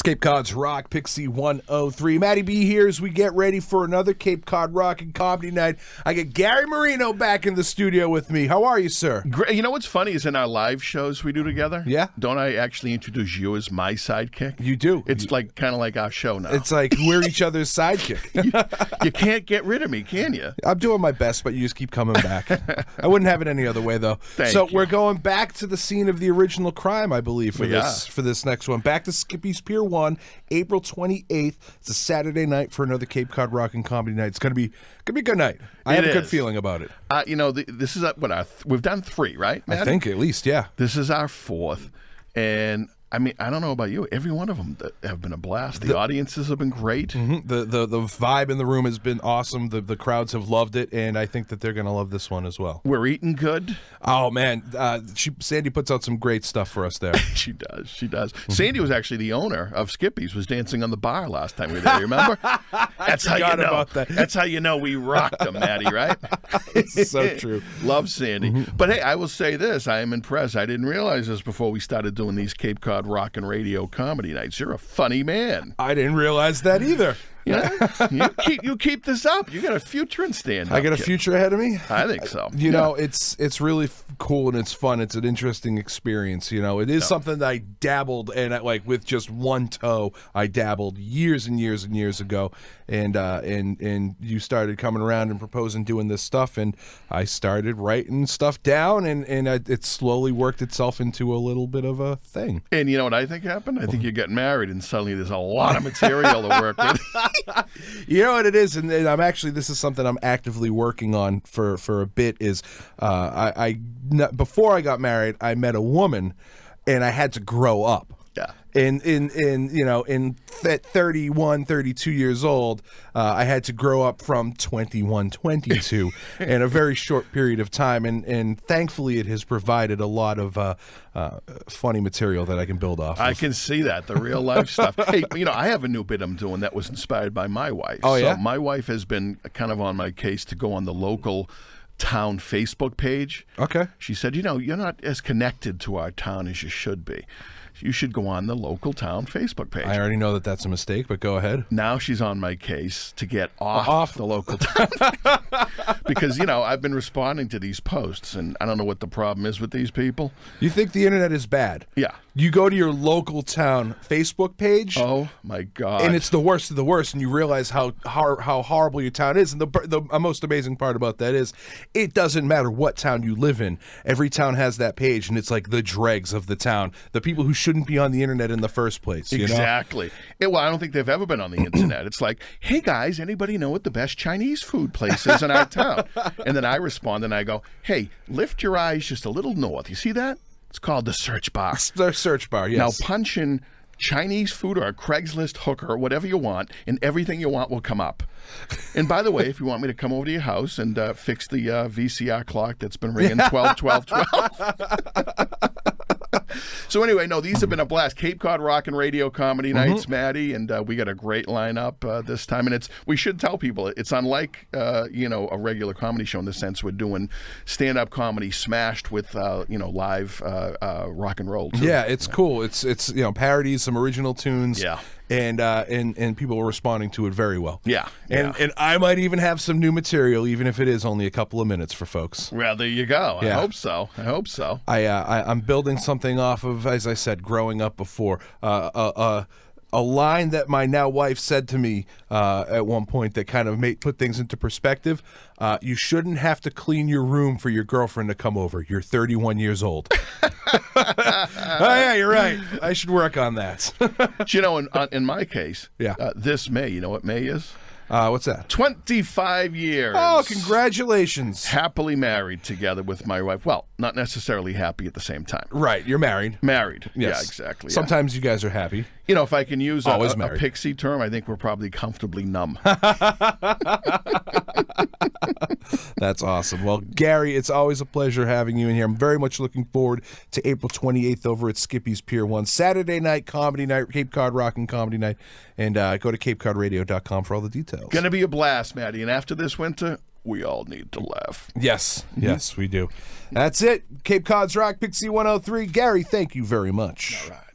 Cape Cod's Rock, PIXY 103. Matty B here as we get ready for another Cape Cod Rockin' Comedy Night. I get Gary Marino back in the studio with me. How are you, sir? Great. You know what's funny is in our live shows we do together, yeah, don't I actually introduce you as my sidekick? You do. It's like kind of like our show now. It's like we're each other's sidekick. You can't get rid of me, can you? I'm doing my best, but you just keep coming back. I wouldn't have it any other way, though. Thank you. We're going back to the scene of the original crime, I believe, for this next one. Back to Skippy's Pier 1, April 28th. It's a Saturday night for another Cape Cod Rockin' Comedy Night. It's gonna be a good night. I have a good feeling about it. You know, this is what we've done 3, right, Matty? I think at least, yeah. This is our 4th, and I mean, I don't know about you. Every one of them have been a blast. The audiences have been great. Mm-hmm. The vibe in the room has been awesome. The crowds have loved it, and I think that they're going to love this one as well. We're eating good. Oh, man. Sandy puts out some great stuff for us there. She does. She does. Sandy was actually the owner of Skippy's, was dancing on the bar last time we were there. You remember? That's how you know. About that. That's how you know we rocked them, Matty, right? It's so true. Love Sandy. Mm-hmm. But, hey, I will say this. I am impressed. I didn't realize this before we started doing these Cape Cod Rockin' Radio Comedy Nights. You're a funny man. I didn't realize that either. Yeah, you keep this up. You got a future in stand-up. I got a future ahead of me. I think so. You know, it's really cool and it's fun. It's an interesting experience. You know, it is something that I dabbled in, like with just one toe. I dabbled years and years and years ago, and you started coming around and proposing doing this stuff, and I started writing stuff down, and it slowly worked itself into a little bit of a thing. And you know what I think happened? I think you got married, and suddenly there's a lot of material to work with. You know what it is, and I'm actually, this is something I'm actively working on for a bit. Is before I got married, I met a woman, and I had to grow up. Yeah. In 31, 32 years old, I had to grow up from 21, 22 in a very short period of time, and thankfully it has provided a lot of funny material that I can build off of. I can see that, the real life stuff. Hey, you know, I have a new bit I'm doing that was inspired by my wife. Oh, yeah? So my wife has been kind of on my case to go on the local town Facebook page. Okay. She said, you know, you're not as connected to our town as you should be. You should go on the local town Facebook page. I already know that that's a mistake, but go ahead. Now she's on my case to get off the local town. Because, you know, I've been responding to these posts, and I don't know what the problem is with these people. You think the internet is bad? Yeah. You go to your local town Facebook page. Oh, my God. And it's the worst of the worst, and you realize how horrible your town is. And the most amazing part about that is it doesn't matter what town you live in. Every town has that page, and it's like the dregs of the town. The people who shouldn't be on the internet in the first place. Exactly. Well, I don't think they've ever been on the internet. It's like, hey, guys, anybody know what the best Chinese food place is in our town? And then I respond, and I go, hey, lift your eyes just a little north. You see that? It's called the search bar. It's the search bar, yes. Now punch in Chinese food or a Craigslist hooker or whatever you want, and everything you want will come up. And by the way, if you want me to come over to your house and fix the VCR clock that's been ringing 12, 12, 12. So anyway, no, these have been a blast. Cape Cod Rockin' Radio Comedy Nights, Matty, and we got a great lineup this time. And we should tell people, it's unlike you know, a regular comedy show in the sense we're doing stand-up comedy smashed with you know, live rock and roll too. Yeah, it's cool. It's you know, parodies, some original tunes. Yeah. And people are responding to it very well. Yeah. And I might even have some new material, even if it is only a couple of minutes for folks. Well, there you go. Yeah. I hope so. I hope so. I'm building something off of, as I said, growing up before. A line that my now wife said to me at one point that kind of put things into perspective. You shouldn't have to clean your room for your girlfriend to come over. You're 31 years old. Oh, yeah, you're right. I should work on that. You know, in my case, yeah. This May, you know what May is? What's that? 25 years. Oh, congratulations. Happily married together with my wife. Well, not necessarily happy at the same time. Right, you're married. Married. Yes. Yeah, exactly. Sometimes you guys are happy. You know, if I can use a PIXY term, I think we're probably comfortably numb. That's awesome. Well, Gary, it's always a pleasure having you in here. I'm very much looking forward to April 28th over at Skippy's Pier 1. Saturday night comedy night, Cape Cod Rockin' Comedy Night. And go to CapeCodRadio.com for all the details. Going to be a blast, Matty. And after this winter, we all need to laugh. Yes. Yes, we do. That's it. Cape Cod's Rock, PIXY 103. Gary, thank you very much. All right.